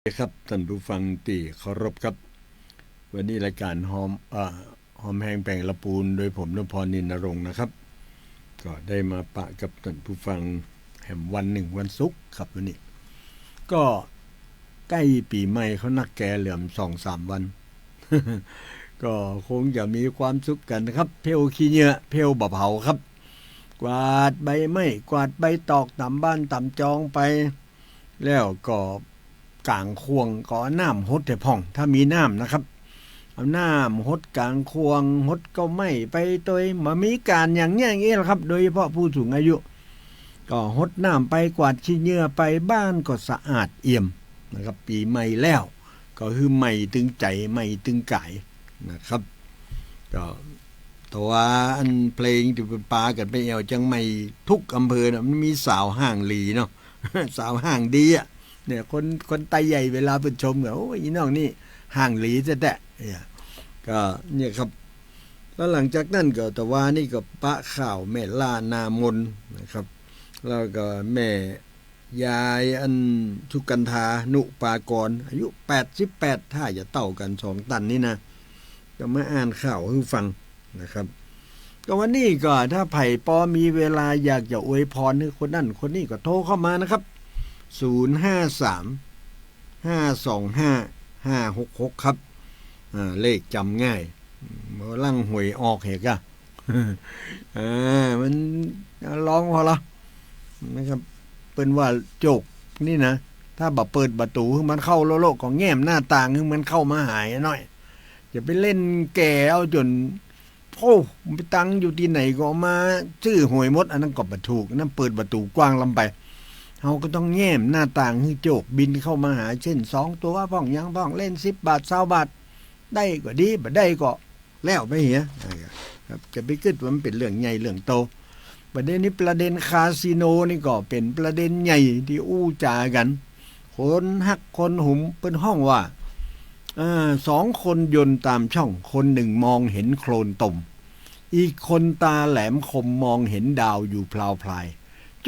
ครับท่านผู้ฟังที่เคารพครับวันนี้รายการหอมแห้งแปลงละปูนโดยผมนพพร นินนรงค์นะครับก็ได้มาปะกับท่านผู้ฟังแห่งวันหนึ่งวันศุกร์ครับวันนี้ก็ใกล้ปีใหม่เขานักแก่เหลื่อม2-3 วัน ก็คงจะมีความสุขกันครับเพลขี้เหงื่อเพลบะเผาครับกวาดใบไม้กวาดใบตอกตามบ้านตามจองไปแล้วก็กลางควงก็น้ำหดแต่พ่องถ้ามีน้ำนะครับเอาน้ำหดกลางควงหดก็ไม่ไปตัวมามีการอย่างนี้แหละครับโดยเฉพาะผู้สูงอายุก็หดน้ำไปกวาดขี้เหงื่อไปบ้านก็สะอาดเอี่ยมนะครับปีใหม่แล้วก็คือใหม่ตึงใจใหม่ตึงกายนะครับก็ตัวอันเพลงที่เป็นปากันไปเอาจังไม่ทุกอำเภอนะมันมีสาวห้างลีเนาะ สาวห้างดีอ่ะเนี่ยคนไตใหญ่เวลาเป็นชมก็โอ้ยน้องนี่ห่างหลีจะแตะเนี่ยก็เนี่ยครับแล้วหลังจากนั้นก็แต่ว่านี่ก็ปะข่าวแม่ล่านามนนะครับแล้วก็แม่ยายอันทุกันธานุปากรอายุ88ถ้าจะเต่ากัน2 ตันนี่นะก็มาอ่านข่าวให้ฟังนะครับก็วันนี้ก็ถ้าไผ่ปอมีเวลาอยากจะอวยพรให้คนนั่นคนนี้ก็โทรเข้ามานะครับ053-525-566ครับเลขจำง่ายเมื่อลั่งหวยออกเหรอกะมันลองพอละนะครับเป็นว่าโจกนี่นะถ้าเปิดประตูมันเข้าโลกของแง้มหน้าต่างมันเข้ามาหายหน่อยอย่าไปเล่นแก่เอาจนโอ้ไปตังอยู่ที่ไหนก็มาชื่อหวยมดอันนั้นก็บ่ถูกนั่นเปิดประตูกว้างลำไปเราก็ต้องแง้มหน้าต่างให้โจกบินเข้ามาหาเช่น2 ตัวพ่องยังพ่องเล่น10 บาท20 บาทได้ก็ดีบ่ได้ก็แล้วไปเหียครับจะไปคิดว่ามันเป็นเรื่องใหญ่เรื่องโตประเด็นนี้ประเด็นคาสิโนนี่ก็เป็นประเด็นใหญ่ที่อู้จากันคนฮักคนหุมเป็นห้องว่า2 คนยนต์ตามช่องคนหนึ่งมองเห็นโคลนตมอีกคนตาแหลมคมมองเห็นดาวอยู่พลาวพลาย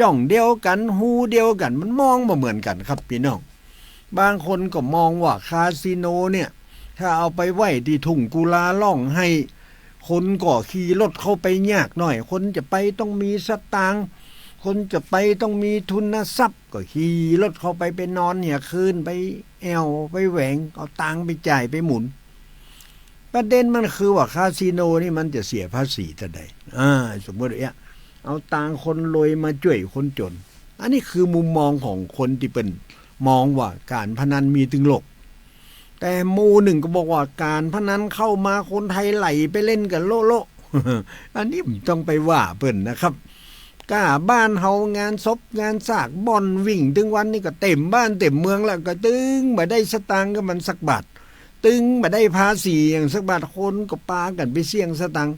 จ้องเดียวกันหูเดียวกันมันมองบ่เหมือนกันครับพี่น้องบางคนก็มองว่าคาสิโนเนี่ยถ้าเอาไปไว้ที่ทุ่งกุลาล่องให้คนก็ขี่รถเข้าไปยากหน่อยคนจะไปต้องมีสตางค์คนจะไปต้องมีทุนทรัพย์ก็ขี่รถเข้าไปนอนเนี่ยคืนไปแอวไปแหวงเอาตังค์ไปจ่ายไปหมุนประเด็นมันคือว่าคาสิโนนี่มันจะเสียภาษีเท่าใดสมมติเอาตังคนรวยมาช่วยคนจนอันนี้คือมุมมองของคนที่เป็นมองว่าการพนันมีถึงโลกแต่มูหนึ่งก็บอกว่าการพนันเข้ามาคนไทยไหลไปเล่นกันโล อันนี้ต้องไปว่าเปิ้นนะครับก้าบ้านเฮางานศพงานสากบ่อนวิ่งถึงวันนี้ก็เต็มบ้านเต็มเมืองแล้วก็ตึงบ่ได้สตางค์ก็มันสักบาทตึงบ่ได้ภาษีอย่างสักบาทคนก็ปากันไปเสี่ยงสตังค์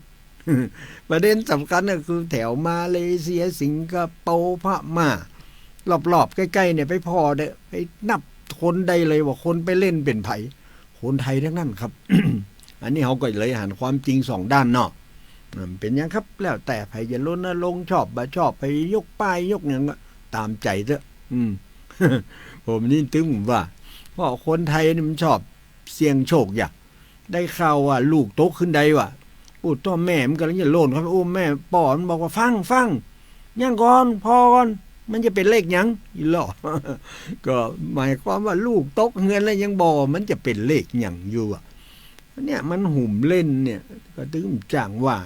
ประเด็นสำคัญก็คือแถวมาเลเซียสิงคโปร์พม่ารอบๆใกล้ๆเนี่ยไปพอได้ไปนับคนได้เลยว่าคนไปเล่นเป็นไผคนไทยทั้งนั้นครับ อันนี้เขาก็เลยหันความจริง2 ด้านเนาะเป็นยังครับแล้วแต่ไผจะล้นลงชอบบ่ชอบไปยกป้ายยกอย่างก็ตามใจเถอะ ผมนี่ตึงว่าเพราะคนไทยนี่มันชอบเสี่ยงโชคอยากได้ข่าวว่าลูกตกขึ้นใดว่ะพูดตัวแม่มันกำลังจะโล่นครับโอ้แม่ป่อมันบอกว่าฟังยังก่อนพอก่อนมันจะเป็นเลขยังอีหล่อ ก็หมายความว่าลูกตกเงินแล้วยังบอกมันจะเป็นเลขยังอยู่อ่ะเนี่ยมันหุ่มเล่นเนี่ยก็ถึงจ้างว่า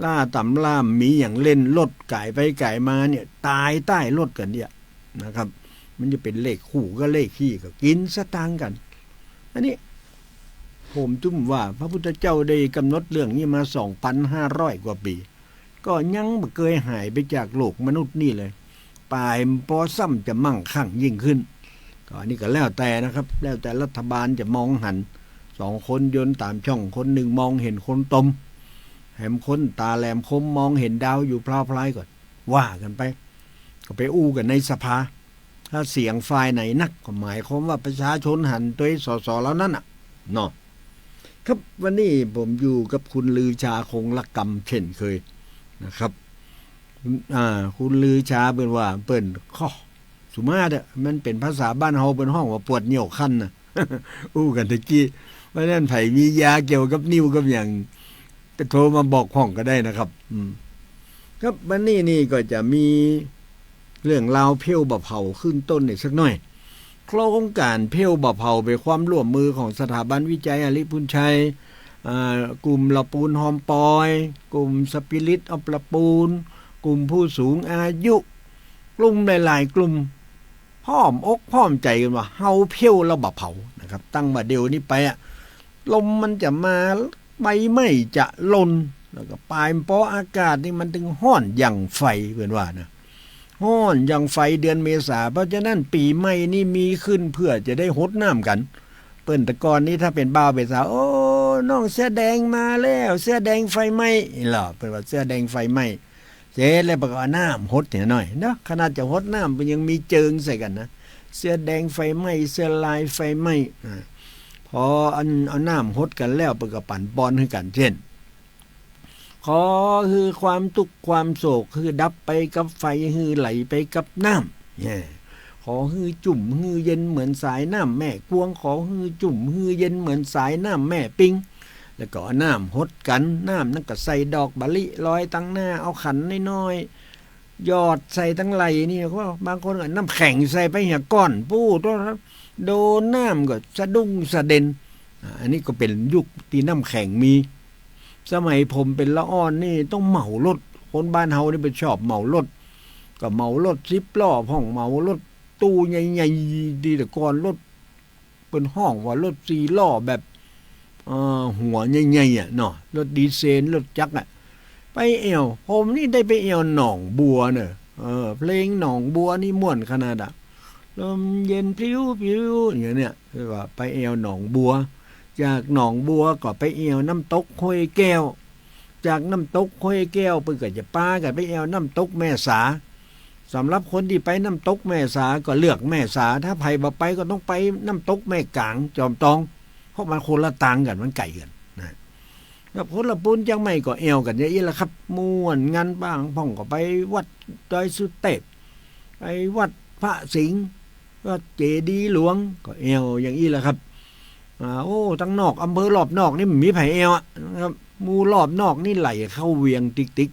ล่าต่ำล่ามมีอย่างเล่นรถไก่ไปไก่มาเนี่ยตายใต้รถกันเนี่ยนะครับมันจะเป็นเลขคู่ก็เลขขี้ก็กินสตางค์กันอันนี้ผมจุ่มว่าพระพุทธเจ้าได้กำหนดเรื่องนี้มา 2,500 กว่าปีก็ยังไม่เคยหายไปจากโลกมนุษย์นี่เลยปลายปอซ้ำจะมั่งคั่งยิ่งขึ้นก็อันนี้ก็แล้วแต่นะครับแล้วแต่รัฐบาลจะมองหัน2 คนยนต์ตามช่องคนหนึ่งมองเห็นคนตมแหมคนตาแหลมคมมองเห็นดาวอยู่พลาวพลายก่อนว่ากันไปก็ไปอู้กันในสภาถ้าเสียงฝ่ายไหนนักก็หมายความว่าประชาชนหันตัวสสแล้วนั่นน่ะเนาะครับวันนี้ผมอยู่กับคุณลือชาคงละกรรมเช่นเคยนะครับคุณลือชาเป็นว่าเปิ้นข้อ สุมาเด้อมันเป็นภาษาบ้านเฮาเป็นห้องว่าปวดเหนี่ยวคันน่ะ อู้กันตะกี้เพราะนั้นไผมียาเกี่ยวกับนิ้วกับอย่างก็โทรมาบอกห้องก็ได้นะครับครับวันนี้นี่ก็จะมีเรื่องราวเพี้ยวบะเผาขึ้นต้นอีกสักหน่อยโครงการเพี้ยวบะเผาเป็นความร่วมมือของสถาบันวิจัยอริพุนชัยกลุ่มละปูนหอมปอยกลุ่มสปิริตออฟละปูนกลุ่มผู้สูงอายุกลุ่มหลายๆกลุ่มพร้อมอกพร้อมใจกันว่าเฮาเพี้ยวแล้วบะเผานะครับตั้งมาเดียวนี้ไปลมมันจะมาใบไม้จะหล่นแล้วก็ปลายเพราะอากาศนี่มันถึงห้อนอย่างไฟเพื่อนว่านะห้อนอย่างไฟเดือนเมษาเพราะฉะนั้นปีใหม่นี่มีขึ้นเพื่อจะได้หดน้ำกันเปิ้นตะกอนนี้ถ้าเป็นบ่าวเป็นสาวโอ้น้องเสื้อแดงมาแล้วเสื้อแดงไฟไหม้เหรอเป็นว่าเสื้อแดงไฟไหม้เจ๊เลยบอกว่าน้ำหดเนี่ยหน่อยเนาะขนาดจะหดน้ำมันยังมีเจิงใส่กันนะเสื้อแดงไฟไหม้เสื้อลายไฟไหม้พอเอาน้ำหดกันแล้วเปิดกับปั่นปอนให้กันเช่นขอคือความทุกข์ความโศกคือดับไปกับไฟคือไหลไปกับน้ำเนี่ยขอฮือจุ่มฮือเย็นเหมือนสายน้ำแม่กวงขอฮือจุ่มฮือเย็นเหมือนสายน้ำแม่ปิงแล้วก็น้ำหดกันน้ำนั่นก็ใส่ดอกบะลิลอยตั้งหน้าเอาขันน้อยๆยอดใส่ตั้งไหลนี่ก็บางคนก็น้ำแข็งใส่ไปเหี่ยก้อนปู้ตัวโดนน้ำก็สะดุ้งสะเด็นอันนี้ก็เป็นยุคที่น้ำแข็งมีสมัยผมเป็นละอ่อนนี่ต้องเหมารถคนบ้านเฮานี่เป็นชอบเหมารถก็เหมารถ10 ล้อห้องเหมารถตู้ใหญ่ๆดีแต่ก่อนรถเป็นห้องว่ารถ4 ล้อแบบหัวใหญ่ๆเนาะรถดีเซลรถจักรไปเอวผมนี่ได้ไปเอวหนองบัวเนอะเพลงหนองบัวนี่ม่วนขนาดลมเย็นพลิ้วพลิ้วอย่างเนี้ยคือว่าไปเอวหนองบัวจากหนองบัวก็ไปเอวน้ำตกห้วยแก้วจากน้ำตกห้วยแก้วไปก็จะป้ากันไปเอวน้ำตกแม่สาสำหรับคนที่ไปน้ำตกแม่สาก็เลือกแม่สาถ้าไผบ่ไปก็ต้องไปน้ำตกแม่กลางจอมตองเพราะมันคนละต่างกันมันไกลกันนะแล้วคนละปุ้นจังไม่ก็เอวกันอย่างนี้แหละครับม่วนงานบ้างพ่องก็ไปวัดดอยสุเทพไปวัดพระสิงห์วัดเจดีย์หลวงก็เอวอย่างนี้แหละครับโอ้ทั้งนอกอำเภอรอบนอกนี่มีไผเอวนะครับมูรอบนอกนี่ไหลเข้าเวียงติ๊ก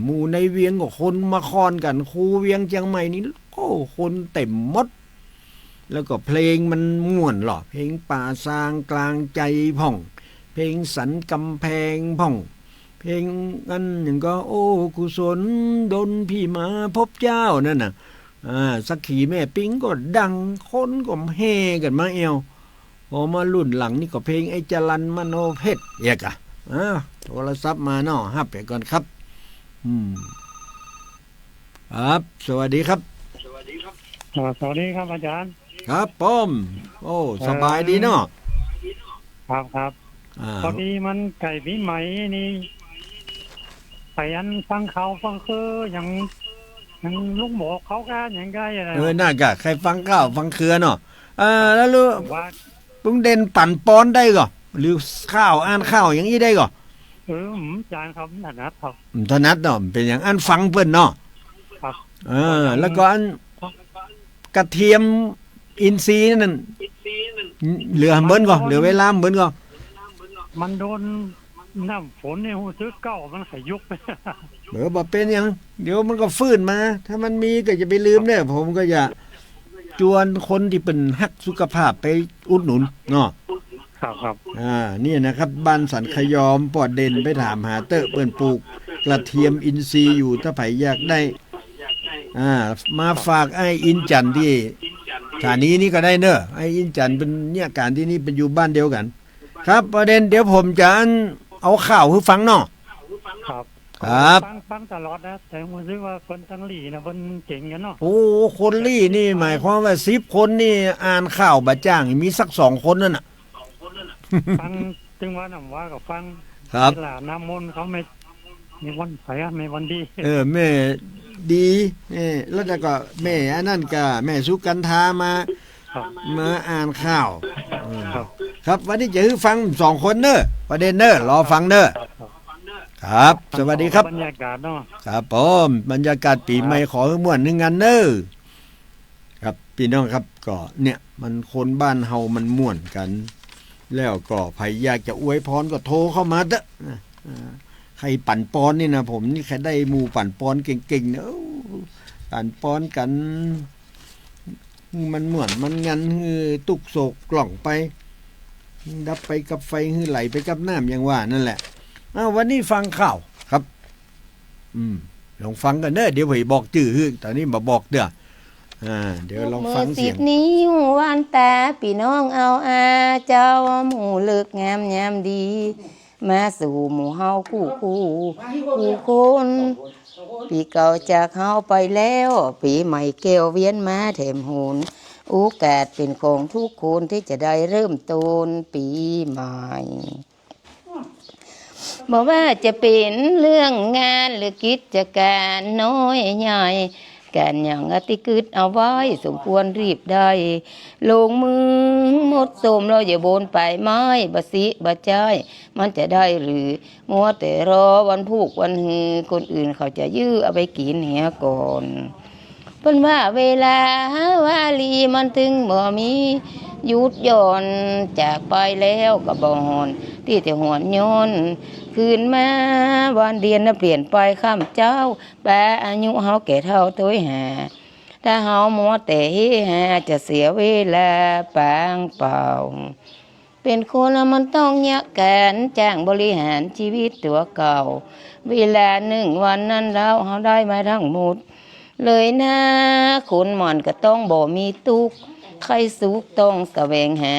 หมู่ในเวียงก็คนมาคอนกันคูเวียงเชียงใหม่นี่โอ้คนเต็มหมดแล้วก็เพลงมันม่วนหรอเพลงป่าซางกลางใจพ่องเพลงสันกำแพงพ่องเพลงนั้นอย่างก็โอ้กุศลดลพี่มาพบเจ้านั่นน่ะสักขีแม่ปิ้งก็ดังคนก็เฮกันมาเอวพอมารุ่นหลังนี่ก็เพลงไอ้จรันมโนเพชรเอกโทรศัพท์มาเนาะฮับไปก่อนครับครับสวัสดีครับสวัสดีครับอาจารย์ครับป้อมโอ้สบายดีเนาะครับพอดีมันไก่ปีใหม่นี่ไปอันฟังเขาฟังคืออย่างลูกหมอกเขากันอย่างไงอะไรน่ากะใครฟังข้าวฟังเครือเนาะแล้วรู้ปุ้งเด่นปั่นป้อนได้ก่อหรือข้าวอ่านข้าวอย่างนี้ได้ก่ออาจารย์ครับถนัดครับถนัดเนาะเป็นอย่างอันฟังเพิ่นเนาะครับแล้วก็อันกระเทียมอินทรีย์นั่นเหลือเหมือนก่อนเหลือเวลาเหมือนก่อนมันโดนน้ำฝนเนี่ยหูซื้อเก่ามันขยุกไปบ่เป็นยังเดี๋ยวมันก็ฟื้นมาถ้ามันมีก็จะไปลืมเนี่ยผมก็จะชวนคนที่เป็นฮักสุขภาพไปอุดหนุนเนาะครับนี่นะครับบ้านสันขยอมปอดเด่นไปถามหาเตอะเปิ้นปลูกกระเทียมอินทรีย์อยู่ถ้าไผอยากได้มาฝากไอ้อินจันที่สถานีนี้ก็ได้เนอะไอ้อินจันเป็นเนี่ยการที่นี่เป็นอยู่บ้านเดียวกันครับประเด็นเดี๋ยวผมจะเอาข่าวให้ฟังเนาะครับฟังตลอดนะแต่ผมรู้ว่าคนทั้งหลีนะคนเก่งกันเนาะโอ้คนลี่นี่หมายความว่า10 คนนี่อ่านข่าวบะจ้างมีสัก2 คนนั่นน่ะฟังจึงว่าน้ำว่ากับฟังครับเวลาน้ำมนต์เขาไม่วันไผไม่วันดีแม่ดีแล้วก็แม่อันนั้นก็แม่สุกันทามาอ่านข่าวครับวันนี้จะให้ฟัง2 คนเนอะประเด็นเนอะรอฟังเนอะครับสวัสดีครับบรรยากาศเนาะครับผมบรรยากาศปีใหม่ขอให้ม่วนนึงงานเนอะ ครับพี่น้องครับก็เนี่ยมันคนบ้านเฮามันม่วนกัน แล้วก็ใครอยากจะอวยพรก็โทรเข้ามาเถอะใครปั่นปอนนี่นะผมนี่แค่ได้หมู่ปั่นปอนเก่งๆเนอะปั่นปอนกันมันม่วนมันงันตุกโศกกล่องไปดับไปกับไฟไหลไปกับน้ำอย่างว่านั่นแหละวันนี้ฟังข่าวครับลองฟังกันเด้อเดี๋ยวผมบอกจื่อตอนนี้มาบอกเด้อเดี๋ยวลองฟังเสียงนิ้ววานตาพี่น้องเอาเจ้าหมู่เลิกงามยามดีมาสู่หมู่เฮาคู่คนปีเก่าจากเฮาไปแล้วปีใหม่แก้วเวียนมาแถมโหนโอกาสเป็นของทุกคนที่จะได้เริ่มต้นปีใหม่บอกว่าจะเป็นเรื่องงานหรือกิจการน้อยใหญ่การอย่างอติกึดเอาไว้สมควรรีบได้ลงมือหมดสมเราอย่าบนไปไม้บะสิบะใจมันจะได้หรือมัวแต่รอวันพูกวันฮือคนอื่นเขาจะยื้อเอาไปกินเหียก่อนเพิ่นว่าเวลาวาลีมันถึงบ่มีหยุดย่อนจากไปแล้วก็บ่ฮอนที่แต่หวนย้อนคืนมาวันเดียนน่ะเปลี่ยนไปข้ามเจ้าแปะอายุเฮาแก่เท่าตัวหาถ้าเฮามัวแต่เฮหาจะเสียเวลาปางเปล่าเป็นคนแล้วมันต้องยะแกนจ้างบริหารชีวิตตัวเก่าเวลา1 วันนั้นแล้วเฮาได้มาทั้งหมดเลยนะคนหม่อนก็ต้องบ่มีทุกข์ใครสุขต้องแสวงหา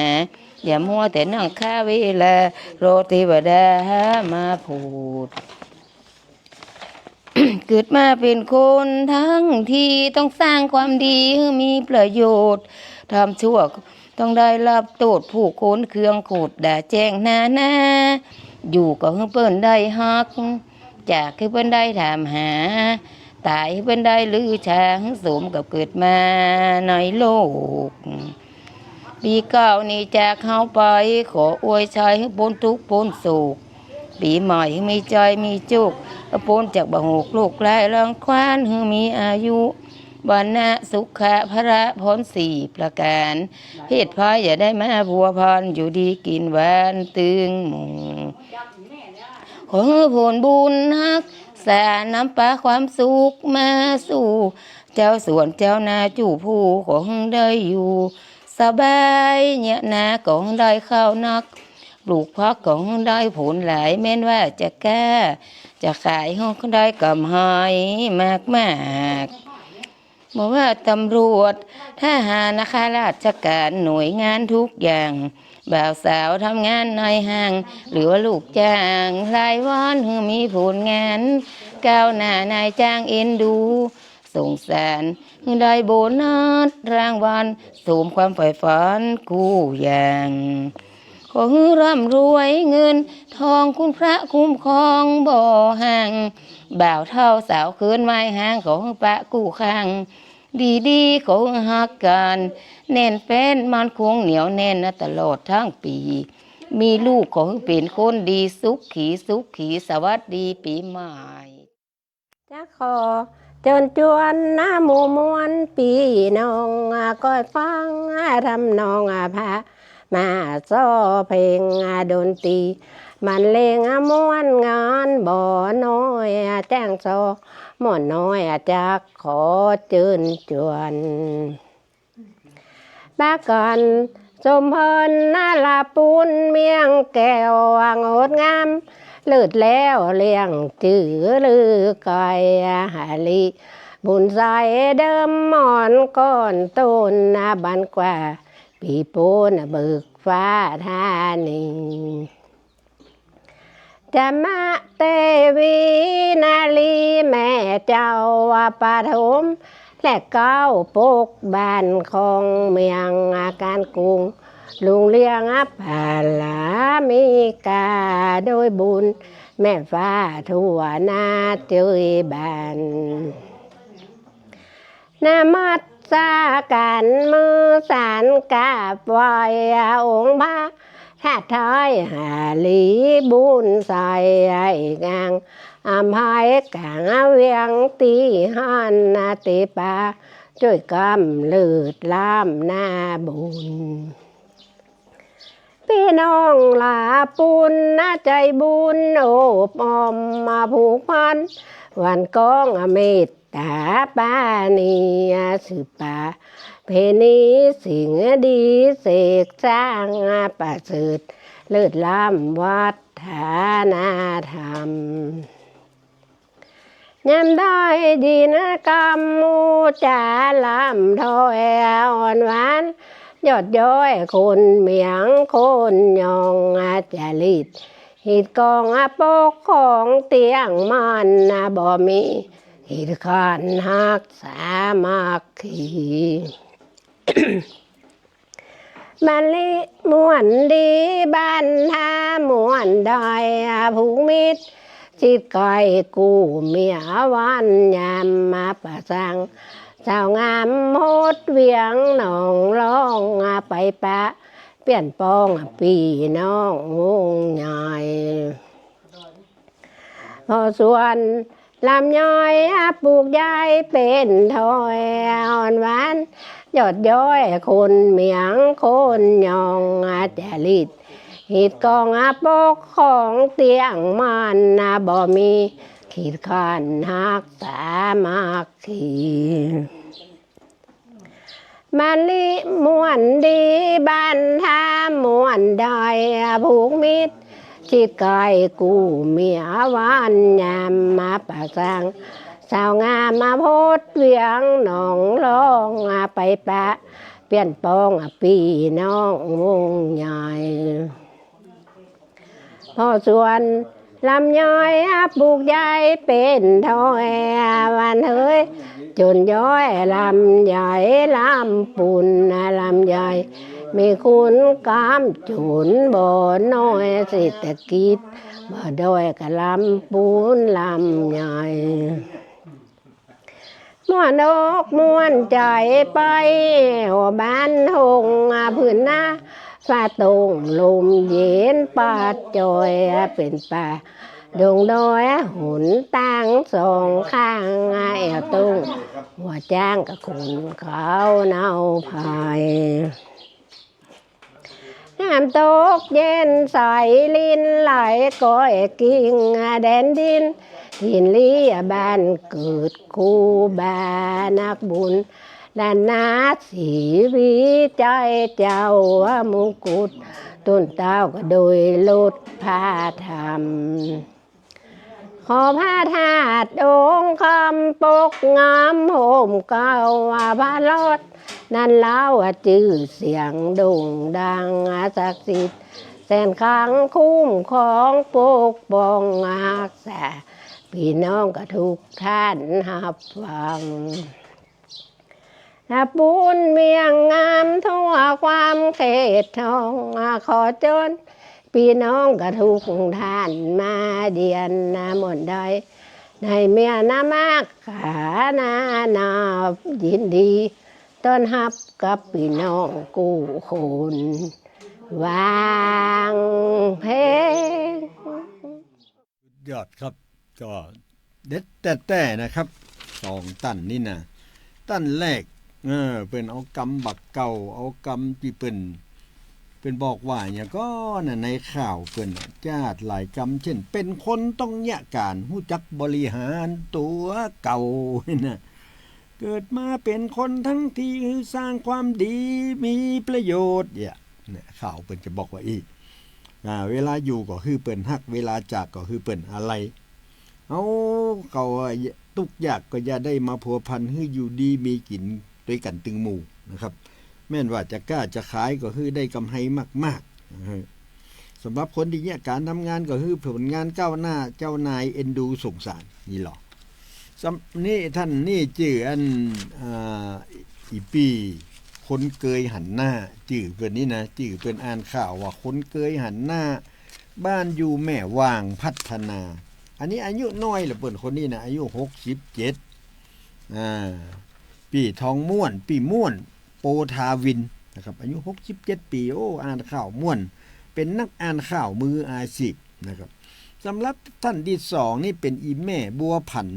อย่ามัวแต่นั่งค่าเวลารอเทวดามาพูด เกิดมาเป็นคนทั้งที่ต้องสร้างความดีให้มีประโยชน์ทำชั่วต้องได้รับโทษผู้คนเครื่องโคตรด่าแจ้งหน้าอยู่ก็ให้เปิ้นได้ฮักจากให้เปิ้นได้ถามหาตายให้เปิ้นได้ลือชาให้สมกับเกิดมาในโลกปีเก่านี้จากเข้าไปขออวยชัยให้พ้นทุกข์พ้นโศกปีใหม่ให้มีใจมีจุกพ้นจากบ่หกโลกลายรังควานให้มีอายุวันนะสุขะพระพร4 ประการเพศพายอย่าได้มาบัวพันอยู่ดีกินหวานตึงหมู่ขอให้ผลบุญฮักสาน้ำปลาความสุขมาสู่เจ้าสวนเจ้านาจู่ผู้ของได้อยู่สบายเนี่ยนาของได้ข้าวนักปลูกพักของได้ผลหลายแม้นว่าจะแก้จะขายห้องได้กำไรมากบอกว่าตำรวจทหารนะคะราชการหน่วยงานทุกอย่างบ่าวสาวทำงานในห้างหรือว่าลูกจ้างรายวันมีผลงานก้าวหน้านายจ้างเอ็นดูสงสารได้โบนัสรางวัลสมความใฝ่ฝันกู้อย่างขอให้ร่ำรวยเงินทองคุณพระคุ้มครองบ่ห่างบ่าวเท่าสาวคืนไม้ห่างขอให้ปะกู้ข้างดีๆขอให้ฮักกันแน่นแฟ้นมันคงเหนียวแน่นตลอดทั้งปีมีลูกขอให้เป็นคนดีสุขีสวัสดีปีใหม่จะขอเชิญชวนน้าหมู่มวลปีน้องก็ฟังทำนองพระมาโซ่เพลงดนตรีมันเลงม้วนงานบ่อน้อยแจ้งโซหม่อนน้อยจะขอเชิญชวนบ้ากันสมพรนาลาปูนเมียงแก้วงดงามเลิศแล้วเลี้ยงจื้อลือไก่หาลีบุญใสเดิมหมอนก้อนต้นบันกว่าปีปูนเบิกฟ้าธานีจะมาเตวีนาลีแม่เจ้าปฐมและเก้าปกบ้านของเมืองการกรุงลุงเลี้ยงผาลามีกาโดยบุญแม่ฟ้าทั่วนาเจยบานนามัดสาการมือสารกาบไหวองค์พระถ้าท้ายหาลีบุญใส่งางอำไพกางเวียงตีหันนาติปา ช่วยกำเลิดล้ำหน้าบุญพี่น้องลาปุณนะใจบุญโอบอ้อมมาผูกพันวันกองเมตตาปานีสืบป่าเพณีสิ่งดีเสกสร้างประเสริฐเลิศล้ำวัฒนธรรมยามได้ดินกรรมมูจาลำถอยอ่อนหวานยอดย้อยคนเมียงคนยองจริตหิดกองปกของเตียงมันบ่มีหิดขันหักสามัคคี บันลิม่วนดีบ้านท่าม่วนดอยผูกมิตรจิตก้อยกูเมียวันยามมาประสังสาวงามโหดเวียงหนองร้องไปปะเปลี่ยนปองปีน้องวงใหญ่พอส่วนลำย้อยปลูกยายเป็นถอยอ่อนหวานยอดย้อยคนเมียงคนยองจริตหิดกองปกของเตียงมันบ่มีขีดขันหักสามัคคีบันลิม่วนดีบ้านท่าม่วนดอยผูกมิตรจิตก้อยกูเมียวันยามมาประสังสาวงามมาโพดเวียงหนองร้องไปปะเปลี่ยนปองปีน้องวงใหญ่พอส่วนลำย้อยปลูกยายเป็นถอยวันเฮ้ยจนย้อยลำใหญ่ลำปุ่นลำใหญ่มีคุณกามจุนบ่อน้อยเศรษฐกิจบ่ด้อยกับลำปูนลำใหญ่ม่วนอกม่วนใจไปหัวบ้านหงพื้นหน้าฟ้าตรงลมเย็นปาดจอยเป็นป่าดงดอยหุ่นตั้งสองข้างแอวตรงหัวจ้างกับคุณเขาเนาพายน้ำตกเย็นใสลินไหลก้อยกิ่งแดนดินทินลีบ้านเกิดคูบานักบุญด้านนาสีวิใจเจ้ามงกุฎต้นเต้าก็โดยลดผ้าธรรมขอผ้าธาตุองค์คำปกงามโหมเก่าพระรอดนั่นเล่าจื่อเสียงโด่งดังศักดิ์สิทธิ์แสนขังคุ้มของปกป้องรักษาพี่น้องก็ทุกท่านรับฟังบุญเมียงงามทั่วความเขตทองขอจนพี่น้องก็ทุกท่านมาเดียนหมดได้ในเมียนามากขานายินดีต้อนรับกับพี่น้องกู้คนวางเพลงยอดครับก็เด็ดแต่นะครับ2ตันนี่นะตันแรกเป็นเอากำบักเก่าเอากำที่เป็นบอกว่าเนี่ยก็ในข่าวเพิ่นจาดหลายกำเช่นเป็นคนต้องแยกการรู้จักบริหารตัวเก่านะเกิดมาเป็นคนทั้งที่สร้างความดีมีประโยชน์เนี่ยข่าวเพิ่นจะบอกว่าอีกเวลาอยู่ก็คือเปิ้นฮักเวลาจากก็คือเปิ้นอะไรเอาเขาทุกอยากก็อย่าได้มาพัวพันให้อยู่ดีมีกินด้วยกันตึงหมู่นะครับแม่นว่าจะกล้าจะขายก็คือได้กำไรมากๆสำหรับคนที่เนี่ยการทำงานก็คือผลงานก้าวหน้าเจ้านายเอ็นดูสงสารนี่หรอนี่ท่านนี่ชื่ออันอีปีคนเกยหันหน้าชื่อเพิ่นนี่นะชื่อเพิ่นอ่านข่าวว่าคนเกยหันหน้าบ้านอยู่แม่วางพัฒนาอันนี้อายุน้อยเหลือเปิ้นคนนี้นะอายุ67ปีทองม่วนปีม่วนโปทาวินนะครับอายุ67ปีโอ้อ่านข่าวม่วนเป็นนักอ่านข่าวมืออาชีพนะครับสำหรับท่านที่2นี่เป็นอีแม่บัวผัน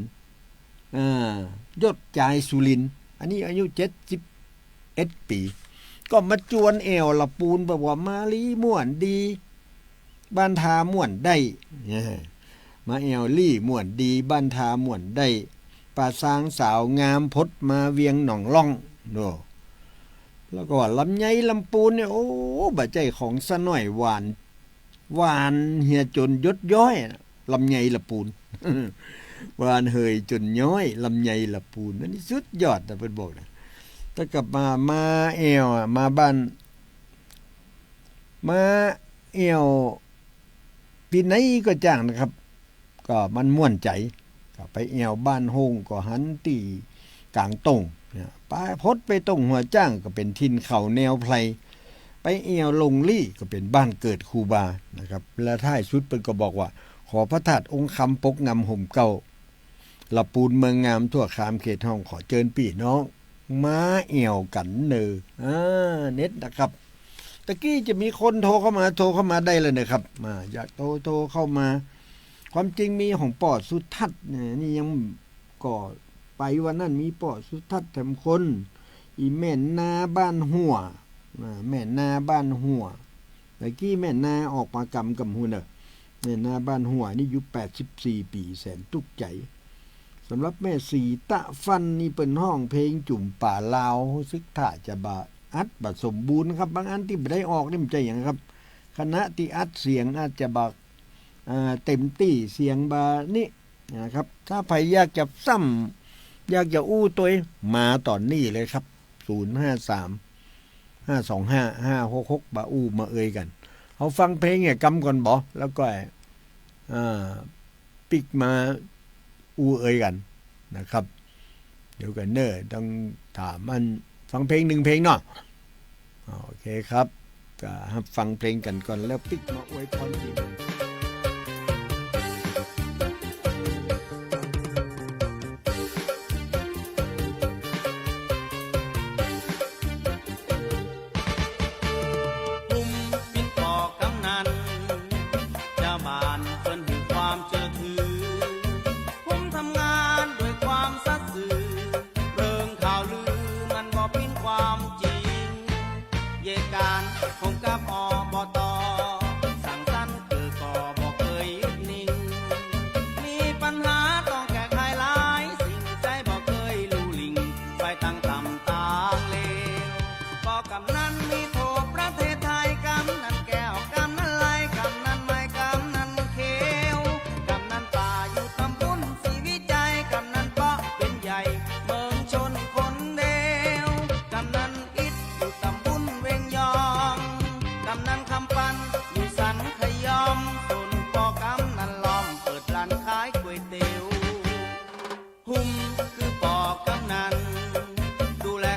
ยศจายสุรินทร์ อันนี้อายุ71 ปีก็มาจวนแอวละปูนบอกว่ามาลีม่วนดีบ้านทาม่วนได้มาแอวลี่ม่วนดีบ้านทาม่วนได้ป่าสางสาวงามพดมาเวียงหนองล่องโนแล้วก็ลำไยลำปูนเนี่ยโอ้บะใจของสะหน่อยหวานเฮียจนยดย้อยลำไยละปูน หวานเฮยจนย้อยลำไยละปูนนั่นนี่สุดยอดนะเพิ่นบอกนะถ้ากลับมาแอวมาบ้านมาแอวปีไหนก็จ้างนะครับ ก็มันม่วนใจก็ไปแอวบ้านโฮงก็หันตีกลางตงเนี่ยไปพดไปตรงหัวจ้างก็เป็นทินเขาแนวไพลไปแอวลงลี่ก็เป็นบ้านเกิดครูบานะครับและท้ายสุดเพิ่นก็บอกว่าขอพระธาตุองค์คำปกงำห่มเก่าละปูนเมืองงามทั่วคามเขตห้องขอเจิญพี่น้องมาแอวกันเนอเน็ตนะครับตะกี้จะมีคนโทรเข้ามาได้เลยนะครับมาอยากโทรเข้ามาความจริงมีของป่อสุทัศน์นี่ยังก่อไปวันนั้นมีป่อสุทัศน์แถมคนอีแม่นาบ้านหัวแม่นาบ้านหัวตะกี้แม่นาออกมากำกับหุ่นแม่นาบ้านหัวนี่อายุ84 ปีแสนตุกใจสำหรับแม่สีตะฟันนี่เป็นห้องเพลงจุ่มป่าลาวซึกถ่าจะบาอัดบาสมบูรณ์ครับบางอันที่ไม่ได้ออกนี่มันจะอย่างครับคณะที่อัดเสียงอาจจะบาเต็มที่เสียงบานี่นะครับถ้าใครอยากจะซ้ำอยากจะอู้ตัวมาตอนนี้เลยครับ053 525 566บาอู้มาเอ่ยกันเขาฟังเพลงเนี่ยกำก่อนบ่แล้วก็ปิกมาอู้เอ่ยกันนะครับเดี๋ยวกันเนอต้องถามมันฟังเพลง1 เพลงเนาะโอเคครับก็ฟังเพลงกันก่อนแล้วปิกมาอวยพรดีดูแล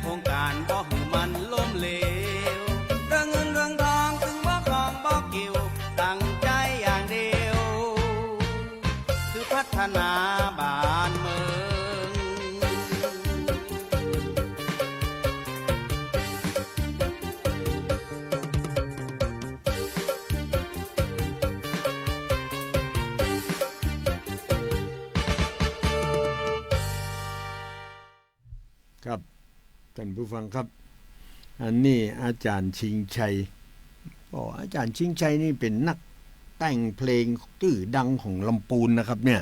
โครงการบ่ให้มันล้มเหลว ท่านผู้ฟังครับอันนี้อาจารย์ชิงชัยอาจารย์ชิงชัยนี่เป็นนักแต่งเพลงชื่อดังของลำพูนนะครับเนี่ย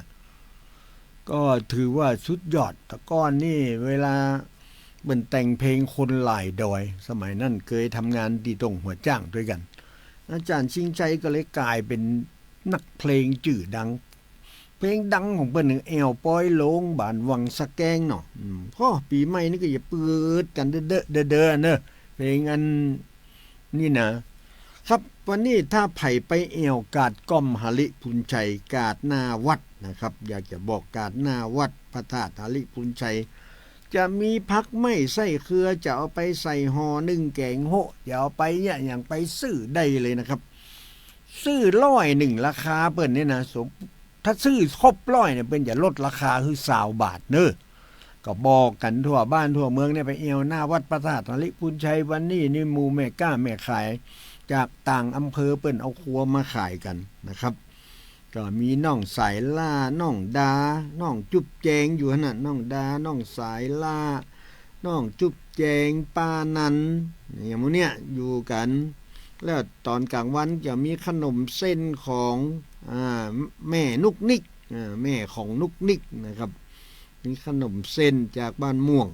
ก็ถือว่าสุดยอดแต่ก้อนนี่เวลาเป็นแต่งเพลงคนหลายดอยสมัยนั้นเคยทำงานดีตรงหัวจ้างด้วยกันอาจารย์ชิงชัยก็เลยกลายเป็นนักเพลงชื่อดังเพลงดังของเปิ้นแอวปอยโลงบ้านวังสะแกงเนาะก็ปีใหม่นี่ก็อย่าเปิดกันเด้อเนอะเพลงอันนี่นะครับวันนี้ถ้าไผ่ไปแอวกาดก้อมหลิพุนชัยกาดหน้าวัดนะครับอยากจะบอกกาดหน้าวัดพระธาตุหลิพุนชัยจะมีพักไม่ใส่เครือจะเอาไปใส่ห่อนึ่งแกงโหอย่าเอาไปเนี่ยอย่างไปซื้อได้เลยนะครับซื้อ100ราคาเปิ้นเนี่ยนะถ้าซื้อครบ100เนี่ยเปิ้นอย่าลดราคาคือ20 บาทเน้อก็บอกกันทั่วบ้านทั่วเมืองเนี่ยไปเอวหน้าวัดพระธาตุหลิพุนชัยวันนี้นี่หมู่แม่ก้าแม่ขายจากต่างอำเภอเปิ้นเอาครัวมาขายกันนะครับก็มีน้องสายล่าน้องดาน้องจุ๊บแจงอยู่ขนาดน้องดาน้องสายล่าน้องจุ๊บแจงป้านันอย่างพวกเนี้ยอยู่กันแล้วตอนกลางวันจะมีขนมเส้นของแม่นุกนิกแม่ของนุกนิกนะครับมีขนมเส้นจากบ้านม่วง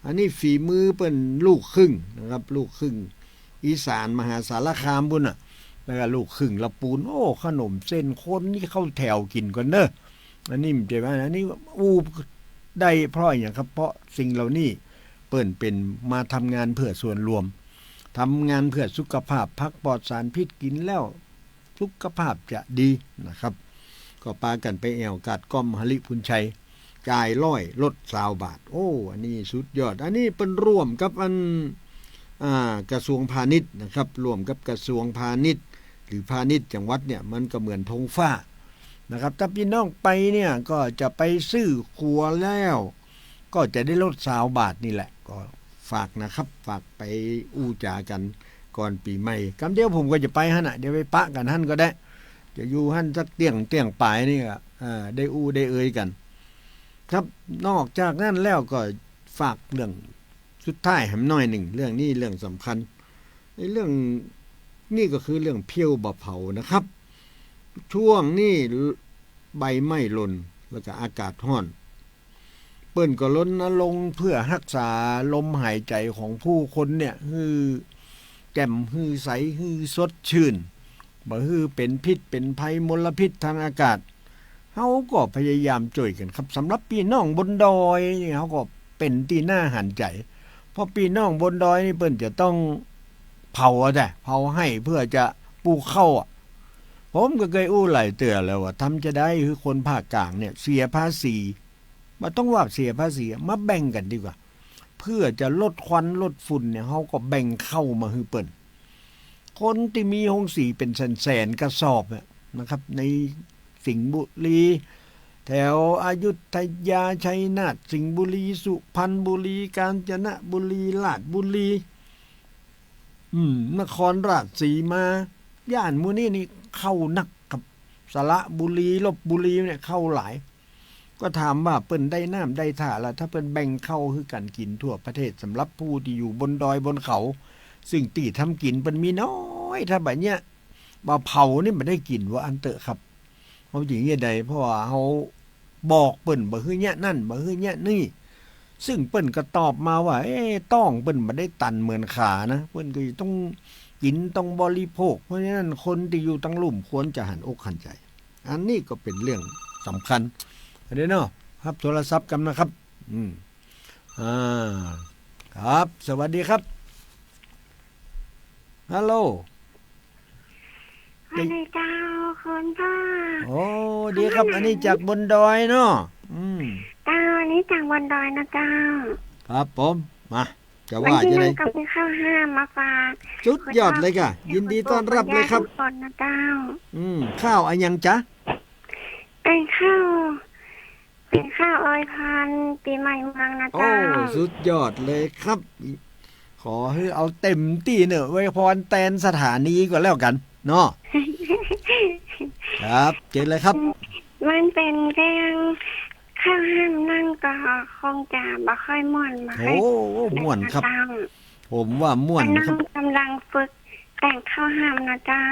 อันนี้ฝีมือเป็นลูกครึ่งนะครับลูกครึ่งอีสานมหาสารคามบุญแล้วก็ลูกครึ่งละปูนขนมเส้นคนนี่เข้าแถวกินกันเนอะอันนี้มันจะว่าอันนี้ได้เพราะอย่างครับเพราะสิ่งเหล่านี้เปิ้นเป็นมาทำงานเพื่อส่วนรวมทำงานเพื่อสุขภาพพักปลอดสารพิษกินแล้วสุขภาพจะดีนะครับก็ปากันไปแอวกาดก้อมหลิพุนชัยจ่าย100ลด20 บาทอันนี้สุดยอดอันนี้เป็นร่วมกับกระทรวงพาณิชย์นะครับร่วมกับกระทรวงพาณิชย์หรือพาณิชย์จังหวัดเนี่ยมันก็เหมือนธงฟ้านะครับถ้าพี่น้องไปเนี่ยก็จะไปซื้อครัวแล้วก็จะได้ลด20 บาทนี่แหละก็ฝากนะครับฝากไปอู้จากันก่อนปีใหม่คำเดียวผมก็จะไปหั่นน่ะเดี๋ยวไปปะกันหั่นก็ได้จะอยู่หั่นสักเตียงปลายนี่ก็ได้อู้ได้เอ่ยกันครับนอกจากนั้นแล้วก็ฝากเรื่องสุดท้ายแหมหน่อยหนึ่งเรื่องนี้เรื่องสำคัญในเรื่องนี่ก็คือเรื่องเพี้ยวบะเผานะครับช่วงนี้ใบไม้หล่นแล้วก็อากาศร้อนเปิ้นก็รณรงค์เพื่อรักษาลมหายใจของผู้คนเนี่ยฮือแจ่มฮือใสฮือสดชื่นบ่ฮือเป็นพิษเป็นภัยมลพิษทางอากาศเฮาก็พยายามช่วยกันครับสำหรับพี่น้องบนดอยนี่เฮาก็เป็นที่น่าหันใจเพราะพี่น้องบนดอยนี่เปิ้นจะต้องเผาเผาให้เพื่อจะปลูกข้าวผมก็เคยอู้หลายเตือแล้วว่าทำจะได้คือคนภาคกลางเนี่ยเสียภาษีมาต้องว่าเสียภาษีมาแบ่งกันดีกว่าเพื่อจะลดควันลดฝุ่นเนี่ยเฮาก็แบ่งเข้ามาให้เปิ้นคนที่มีโรงสีเป็นแสนๆกระสอบนะครับในสิงห์บุรีแถวอยุธยาชัยนาทสิงห์บุรีสุพรรณบุรีกาญจนบุรีราชบุรีนครราชสีมาย่านหมู่นี้นี่เข้านักกับสระบุรีลพบุรีเนี่ยเข้าหลายก็ถามว่าเปิ้นได้น้ำได้ท่าแล้วถ้าเปิ้นแบ่งเข้าคือกันกินทั่วประเทศสำหรับผู้ที่อยู่บนดอยบนเขาซึ่งตีทำกินเปิ้นมีน้อยถ้าแบบเนี้ยบ่เผานี่มันได้กินว่าอันเตอะครับเฮาสิเฮ็ดได้เพราะว่าเฮาบอกเปิ้นบ่คือเนี้ยนั่นบ่คือเนี้ยนี่ซึ่งเปิ้นก็ตอบมาว่าต้องเปิ้นบ่ได้ตันเหมือนขานะเปิ้นก็ต้องกินต้องบริโภคเพราะฉะนั้นคนที่อยู่ตั้งลุ่มควรจะหันอกหันใจอันนี้ก็เป็นเรื่องสำคัญเดี๋ยวเนาะครับโทรศัพท์กันนะครับครับสวัสดีครับฮัลโหลสวัสดีเจ้าคุณพ่อโอ้ดีครับอันนี้จากบนดอยเนาะเจ้าอันนี้จากบนดอยนะเจ้าครับผมมาจะว่าจะได้กับข้าวห้ามมาฝากสุดยอดเลยค่ะยินดีต้อนรับเลยครับคนนะเจ้าข้าวอันยังจ๊ะเป็นข้าวออยพันปีใหม่เมืองนะเจ้าสุดยอดเลยครับขอให้เอาเต็มที่เนอะไว้พรแตนสถานีก็แล้วกันเนาะครับเจนเลยครับมันเป็นเรื่อง ข้าวห้ามนั่งก็คงจะบ่ค่อยม่วนบ่ค่ โอ้ อย ม่วนครับ เจ้า ผมว่าม่วน น้ ครั อบ งกำลังฝึกแต่งข้าวห้ามนะเจ้า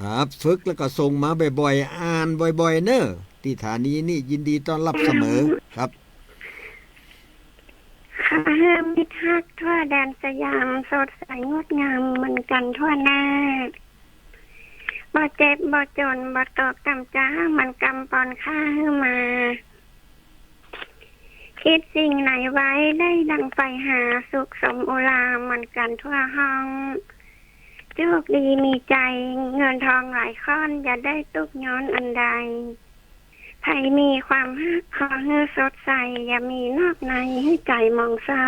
ครับฝึกแล้วก็ส่งมาบ่อยๆอ่านบ่อยๆเนอะที่ฐานีนี่ยินดีต้อนรับเสมอครับ ข้าวห้ามมิตรฮักทั่วแดนสยามสดใสงดงามเหมือนกันทั่วหน้าบ่เจ็บบ่จนบ่ตกต่ำจ้ามันกำปอนข้าให้มา คิดสิ่งไหนไว้ได้ดังไปหาสุขสมโอลามันกันทั่วห้องโชคดีมีใจเงินทองหลายค้อนอย่าได้ตุกย้อนอันใดไผมีความฮักขอให้สดใสอย่ามีนอกในให้ใจมองเศร้า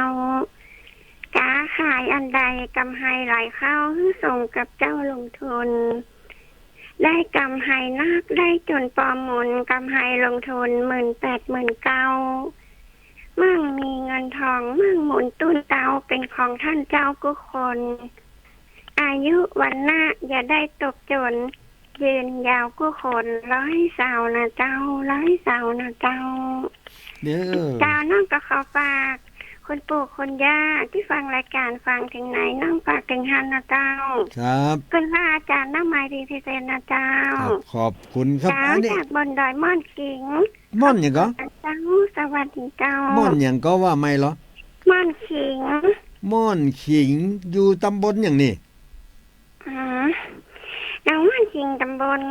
กาขายอันใดกำไฮไหลเข้าให้ส่งกับเจ้าลงทุนได้กำไฮนักได้จนปอมหมุนกำไฮลงทุน18,000-19,000มั่งมีเงินทองมั่งหมุนตุ้นเตาเป็นของท่านเจ้ากุคน อายุวันหน้าอย่าได้ตกจนยืนยาวกุคนร้อยสาวนะเจ้าร้อยสาวนะเจ้า เด้อ เจ้าน้องก็ขอฝากคุณปู่คุณย่าที่ฟังรายการฟังถึงไหนน้องฝากถึงฮันนะเจ้า ครับ คุณพระอาจารย์น้ำไม้ดีพิเศษนะเจ้า ครับขอบคุณครับ เจ้า อันนี้ จากบนดอยม่อนขิง ม่อนหยังก็ เจ้าสวัสดีเจ้า ม่อนหยังก็ว่าไม่เหรอ ม่อนขิง ม่อนขิงอยู่ตำบลอย่างนี้ น้องม่อนขิงตำบล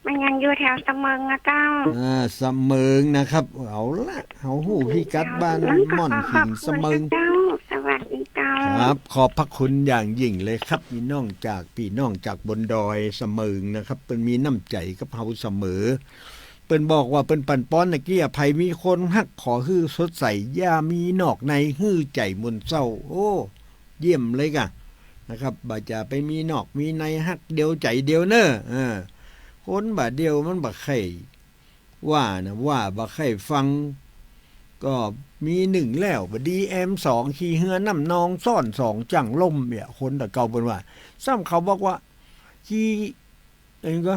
มันยังอยู่แถวเสมิงนะเจ้า เสมิงนะครับเอาละเอาหูพี่กัดบ้านม่อนขิงเสมิง เจ้าสวัสดีเจ้า ครับขอบพระคุณอย่างยิ่งเลยครับพี่น้องจากบนดอยเสมิงนะครับเป็นมีน้ำใจกับเฮาเสมอเปิ้นบอกว่าเปิ้นปั่นป้อนตะกี้อภัยมีคนฮักขอฮื้อสดใสอย่ามีนอกในฮื้อใจมนเศร้าโอ้เยี่ยมเลยกะนะครับบ่จะไปมีนอกมีในฮักเดียวใจเดียวเนอะคนบ่เดียวมันบ่ใครว่านะว่าบ่ใครฟังก็มีหนึ่งแล้วบดีM2ขี่เหือน้ำนองซ่อนสองจังล่มเนี่ยคนแต่เก่าเป็นว่าซ้ำเขาบอกว่าขี่เองก็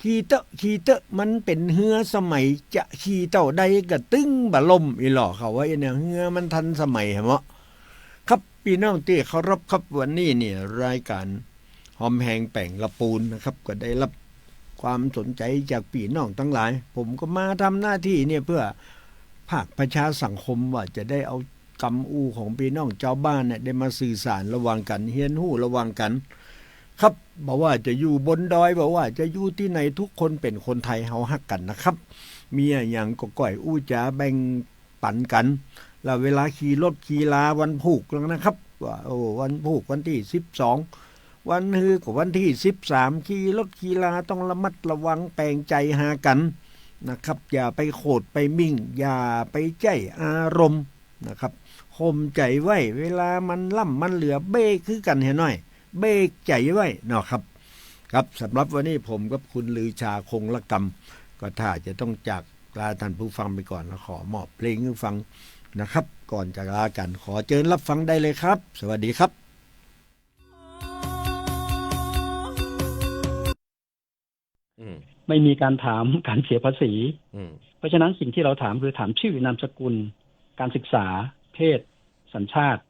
ขี่เตอะมันเป็นเหือสมัยจะขี่เต่าใดก็ตึ้งบะล่มอีหล่อเขาว่าเนี่ยเหือมันทันสมัยเหรอครับพี่น้องที่เคารพครับวันนี้เนี่ยรายการหอมแหงแป่งละปูนนะครับก็ได้รับความสนใจจากพี่น้องทั้งหลายผมก็มาทำหน้าที่เนี่ยเพื่อภาคประชาสังคมว่าจะได้เอากำอูของพี่น้องเจ้าบ้านเนี่ยได้มาสื่อสารระหว่างกันเฮียนหู้ระหว่างกันครับบอกว่าจะอยู่บนดอยบอกว่าจะอยู่ที่ไหนทุกคนเป็นคนไทยเฮาฮักกันนะครับมีอย่างก็ก่อยอู้จ๋าแบ่งปันกันแล้วเวลาขี่รถขี่ลาวันผูกแล้วนะครับว่าโอ้วันผูกวันที่12วันฮือกับวันที่13ขี่รถขี่ลาต้องระมัดระวังแปลงใจหากันนะครับอย่าไปโขดไปมิ่งอย่าไปใจอารมณ์นะครับข่มใจไว้เวลามันล่ำมันเหลือเบ้คือกันเห็นหน่อยเบ้ใจไว้เนาะครับครับสำหรับวันนี้ผมกับคุณลือชาคงละกรรมก็ถ้าจะต้องจากลาท่านผู้ฟังไปก่อนแล้วขอมอบเพลงให้ฟังนะครับก่อนจะลากันขอเชิญรับฟังได้เลยครับสวัสดีครับไม่มีการถามการเสียภาษีเพราะฉะนั้นสิ่งที่เราถามคือถามชื่อนามสกุลการศึกษาเพศสัญชาติ